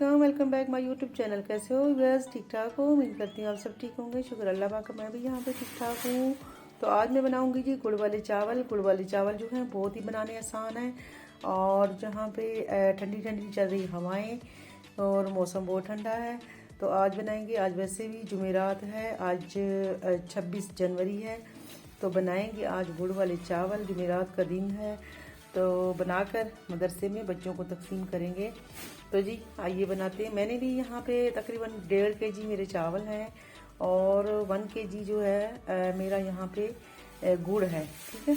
वालेकुम, welcome back my YouTube channel. कैसे हो बस? ठीक ठाक हो? उम्मीद करती हूँ आप सब ठीक होंगे। शुक्र अल्लाह पाक का, मैं भी यहाँ पे ठीक ठाक हूँ। तो आज मैं बनाऊँगी जी गुड़ वाले चावल। गुड़ वाले चावल जो हैं बहुत ही बनाने आसान है, और जहाँ पे ठंडी ठंडी चल रही हवाएँ और मौसम बहुत ठंडा है, तो आज बनाएंगे। आज वैसे भी जुमेरात है, आज 26 जनवरी है, तो बनाएंगे आज गुड़ वाले चावल। जुमेरात का दिन है, तो बनाकर मदरसे में बच्चों को तकसीम करेंगे। तो जी आइए बनाते हैं। मैंने भी यहाँ पे तकरीबन 1.5 kg मेरे चावल हैं, और 1 kg जो है मेरा यहाँ पे गुड़ है। ठीक है,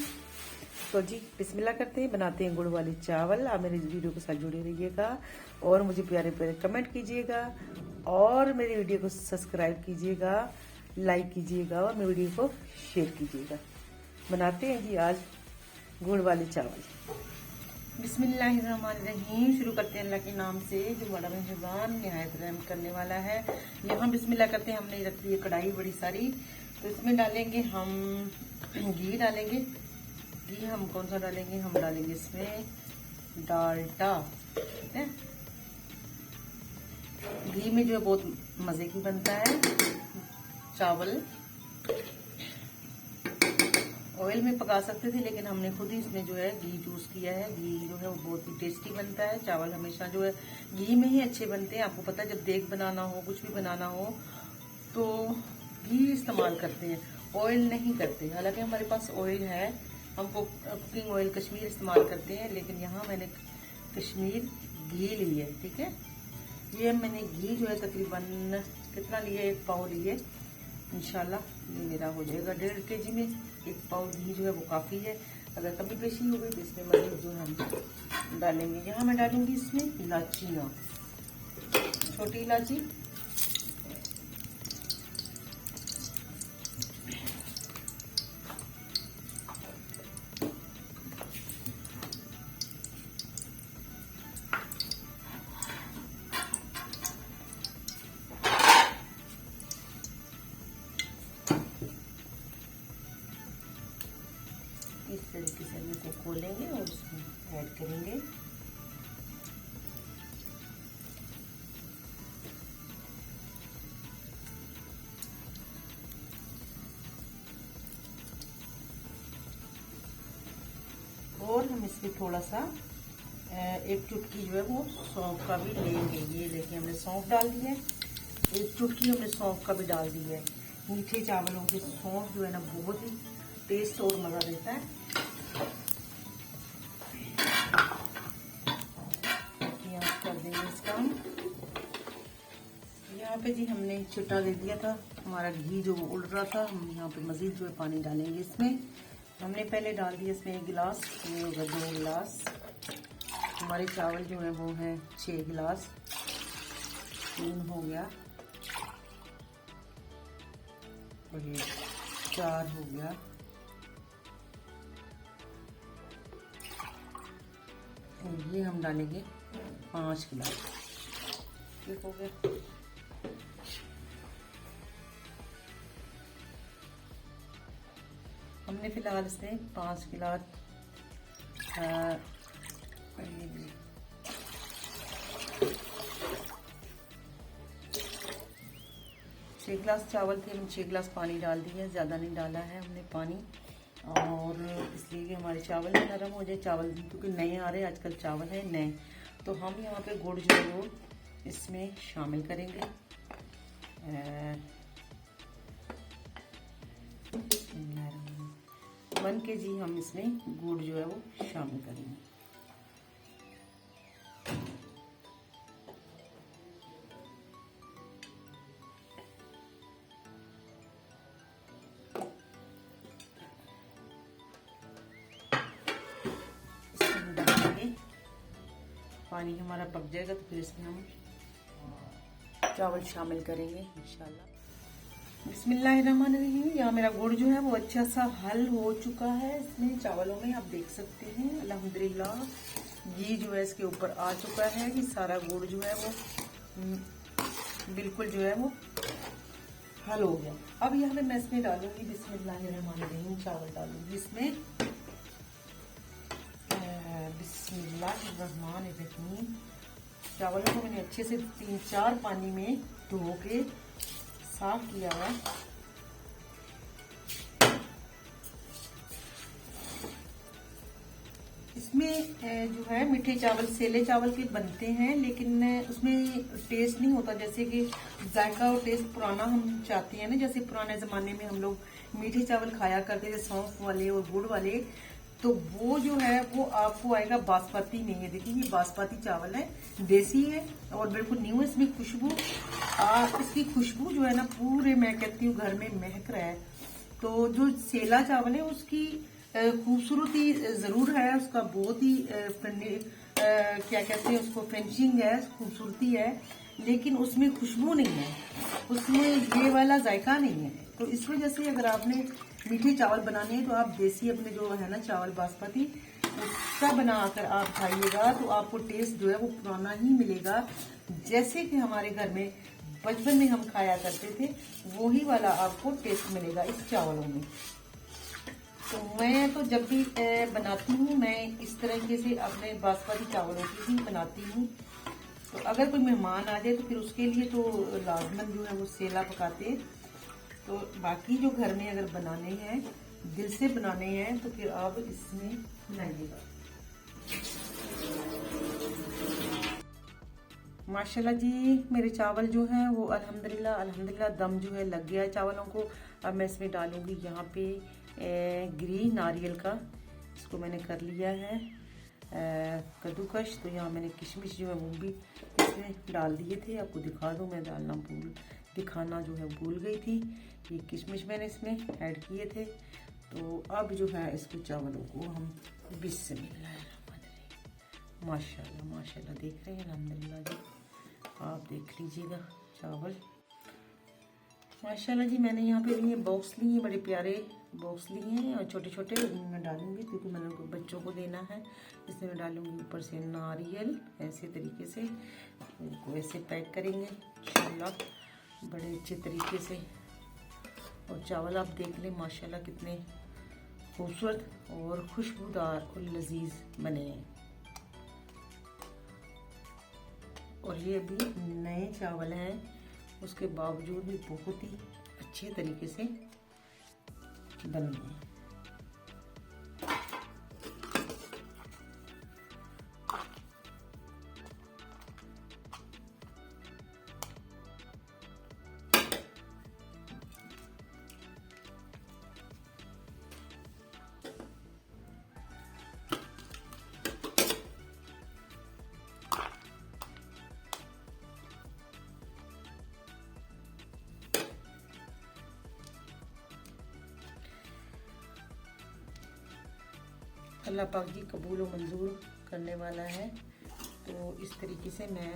तो जी बिस्मिल्लाह करते हैं, बनाते हैं गुड़ वाले चावल। आप मेरे वीडियो के साथ जुड़े रहिएगा और मुझे प्यारे प्यारे कमेंट कीजिएगा, और मेरी वीडियो को सब्सक्राइब कीजिएगा, लाइक कीजिएगा, और मेरी वीडियो को शेयर कीजिएगा। बनाते हैं जी आज गुड़ वाले चावल। बिस्मिल्लाहिर्रहमानिर्रहीम। शुरू करते हैं अल्लाह के नाम से, जो बड़ा मेहरबान निहायत रहम करने वाला है। यहाँ बिस्मिल्लाह करते हैं। हमने रख दी है कढ़ाई बड़ी सारी, तो इसमें डालेंगे हम घी। डालेंगे घी हम कौन सा डालेंगे? हम डालेंगे इसमें डालडा। ठीक है, घी में जो है बहुत मज़े की बनता है चावल। ऑयल में पका सकते थे, लेकिन हमने खुद ही इसमें जो है घी चूज किया है। घी जो है वो बहुत ही टेस्टी बनता है। चावल हमेशा जो है घी में ही अच्छे बनते हैं। आपको पता है, जब देग बनाना हो, कुछ भी बनाना हो, तो घी इस्तेमाल करते हैं, ऑयल नहीं करते। हालांकि हमारे पास ऑयल है, हमको कुकिंग ऑयल कश्मीर इस्तेमाल करते हैं, लेकिन यहाँ मैंने कश्मीर घी ली है। ठीक है, ये मैंने घी जो है तकरीबन कितना लिया? 1 पाव लिए। इंशाल्लाह ये मेरा हो जाएगा 1.5 kg में। 1 पाव घी जो है वो काफ़ी है। अगर कमी पेशी हो गई तो इसमें मज़ीद जो हम डालेंगे। यहाँ मैं डालूंगी इसमें इलाचियाँ, छोटी इलायची, इस तरीके से हम इसको खोलेंगे और उसमें ऐड करेंगे। और हम इसमें थोड़ा सा 1 चुटकी जो है वो सौंफ का भी लेंगे। ये देखिए, हमने सौंफ डाल दी है। 1 चुटकी हमने सौंफ का भी डाल दी है। मीठे चावलों के सौंफ जो है ना बहुत ही टेस्ट और मज़ा देता है। कर देंगे इसका हम। यहाँ पे जी हमने छिट्टा दे दिया था, हमारा घी जो उड़ रहा था। हम यहाँ पे मज़ीद जो है पानी डालेंगे इसमें। हमने पहले डाल दिया इसमें 1 गिलास, ये होगा 2 गिलास। हमारे चावल जो है वो हैं 6 गिलास, 3 हो गया, और ये 4 हो गया, और ये हम डालेंगे 5 गिलास। ठीक हो गया। हमने फिलहाल इसमें 5 गिलास 6 गिलास चावल थे, हम 6 गिलास पानी डाल दिए। ज़्यादा नहीं डाला है हमने पानी, और इसलिए कि हमारे चावल भी नरम हो जाए। चावल क्योंकि नए आ रहे हैं आजकल, चावल है नए। तो हम यहाँ पे गुड़ जो है वो इसमें शामिल करेंगे। 1 kg हम इसमें गुड़ जो है वो शामिल करेंगे। पानी हमारा पक जाएगा तो फिर इसमें हम चावल शामिल करेंगे इंशाल्लाह। बिस्मिल्लाहिर्रहमानिर्रहीम। यहाँ मेरा गुड़ जो है वो अच्छा सा हल हो चुका है इसमें चावलों में, आप देख सकते हैं। अल्हम्दुलिल्लाह घी जो है इसके ऊपर आ चुका है। कि सारा गुड़ जो है वो बिल्कुल जो है वो हल हो गया। अब यहाँ पे मैं इसमें डालूंगी बिस्मिल्लाहिर्रहमानिर्रहीम, चावल डालूंगी इसमें। बिस्मिल्लाहिर्रहमानिर्रहीम। चावलों को मैंने अच्छे से 3-4 पानी में धो के साफ किया है। इसमें जो है मीठे चावल सेले चावल के बनते हैं, लेकिन उसमें टेस्ट नहीं होता जैसे कि जायका और टेस्ट पुराना हम चाहते हैं ना। जैसे पुराने ज़माने में हम लोग मीठे चावल खाया करते थे, सौंफ वाले और गुड़ वाले, तो वो जो है वो आपको आएगा बासमती में। ये देखिए, ये बासमती चावल है, देसी है और बिल्कुल न्यू। इसमें खुशबू, इसकी खुशबू जो है ना पूरे, मैं कहती हूँ घर में महक रहा है। तो जो सेला चावल है उसकी खूबसूरती जरूर है, उसका बहुत ही क्या कहते हैं उसको, फिनिशिंग है, खूबसूरती है, लेकिन उसमें खुशबू नहीं है, उसमें ये वाला जायका नहीं है। तो इस वजह से अगर आपने मीठे चावल बनाने हैं तो आप देसी अपने जो है ना चावल बासमती, उसका बनाकर आप खाइएगा तो आपको टेस्ट जो है वो पुराना ही मिलेगा, जैसे कि हमारे घर में बचपन में हम खाया करते थे, वही वाला आपको टेस्ट मिलेगा इस चावलों में। तो मैं तो जब भी बनाती हूँ मैं इस तरीके से अपने बासमती चावलों की ही बनाती हूँ। तो अगर कोई मेहमान आ जाए तो फिर उसके लिए तो लाजमन जो है वो सेला पकाते हैं। तो बाकी जो घर में अगर बनाने हैं, दिल से बनाने हैं, तो फिर आप इसमें बनाइएगा। माशाल्लाह जी, मेरे चावल जो हैं वो अल्हम्दुलिल्लाह दम जो है लग गया है चावलों को। अब मैं इसमें डालूंगी यहाँ पे ग्रीन नारियल का, इसको मैंने कर लिया है कद्दूकश। तो यहाँ मैंने किशमिश जो है वो भी इसमें डाल दिए थे, आपको दिखा दूँ, मैं दिखाना जो है भूल गई थी। ये किशमिश मैंने इसमें ऐड किए थे। तो अब जो है इसको चावलों को हम बिस्मिल्लाह, माशाल्लाह माशाल्लाह देख रहे हैं अल्हम्दुलिल्लाह जी, आप देख लीजिएगा चावल माशाल्लाह जी। मैंने यहाँ पे लिए बॉक्स लिए, बड़े प्यारे बॉक्स लिए हैं और छोटे छोटे, मैं डालूंगी क्योंकि मैंने बच्चों को देना है। इसमें मैं डालूंगी ऊपर से नारियल, ऐसे तरीके से इनको ऐसे पैक करेंगे इंशाल्लाह बड़े अच्छे तरीके से। और चावल आप देख लें माशाल्लाह कितने खूबसूरत और खुशबूदार और लजीज बने हैं। और ये भी नए चावल हैं, उसके बावजूद भी बहुत ही अच्छे तरीके से बने हैं। अल्लाह पाक जी कबूल व मंजूर करने वाला है। तो इस तरीके से मैं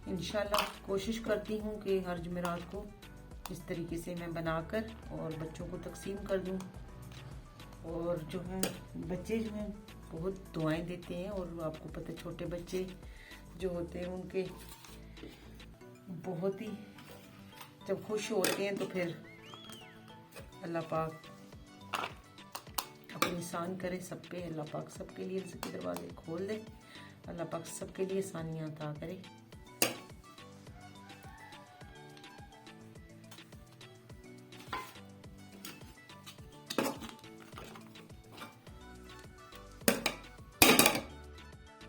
इंशाल्लाह कोशिश करती हूँ कि हर जुमेरात को इस तरीके से मैं बनाकर और बच्चों को तकसीम कर दूँ। और जो है बच्चे जो हैं बहुत दुआएं देते हैं, और आपको पता है छोटे बच्चे जो होते हैं उनके बहुत ही जब खुश होते हैं तो फिर अल्लाह पाक अपनी आसान करे सब पे। अल्लाह पाक सबके लिए रिज़्क़ के दरवाजे खोल दे, अल्लाह पाक सबके लिए आसानियाँ अता करे।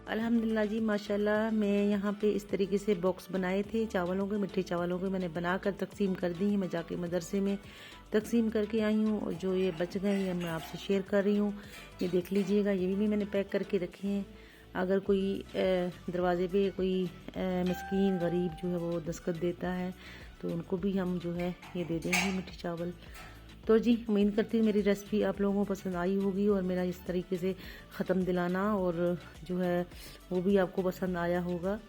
अल्हम्दुलिल्लाह जी माशाल्लाह, मैं यहाँ पे इस तरीके से बॉक्स बनाए थे चावलों के, मीठे चावलों के मैंने बनाकर तकसीम कर दी। मैं जाके मदरसे में तकसीम करके आई हूँ और जो ये बच गए ये मैं आपसे शेयर कर रही हूँ। ये देख लीजिएगा, ये भी मैंने पैक करके रखे हैं। अगर कोई दरवाजे पे कोई मिस्कीन गरीब जो है वो दस्तखत देता है तो उनको भी हम जो है ये दे देंगे मीठे चावल। तो जी उम्मीद करती हूँ मेरी रेसिपी आप लोगों को पसंद आई होगी और मेरा इस तरीके से ख़त्म दिलाना और जो है वो भी आपको पसंद आया होगा।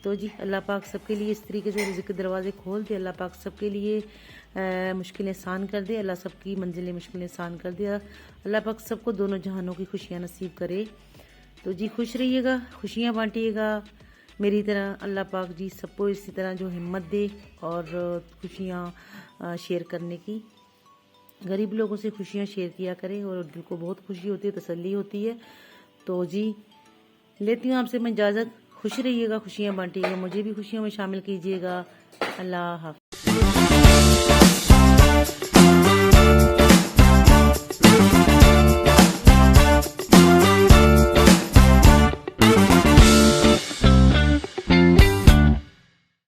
तो जी अल्लाह पाक सबके लिए इस तरीके से रिज़्क़ के दरवाजे खोल दे, अल्लाह पाक सबके लिए मुश्किलें आसान कर दे, अल्लाह सबकी मंजिलें मुश्किलें आसान कर दे, अल्लाह पाक सबको दोनों जहानों की खुशियाँ नसीब करे। तो जी खुश रहिएगा, खुशियाँ बांटिएगा मेरी तरह। अल्लाह पाक जी सबको इसी तरह जो हिम्मत दे और खुशियाँ शेयर करने की, गरीब लोगों से खुशियाँ शेयर किया करें और दिल को बहुत खुशी होती है, तसल्ली होती है। तो जी लेती हूँ आपसे मैं इजाज़त। खुश रहिएगा, खुशियाँ बांटिएगा, मुझे भी खुशियों में शामिल कीजिएगा। अल्लाह हाफ़िज़।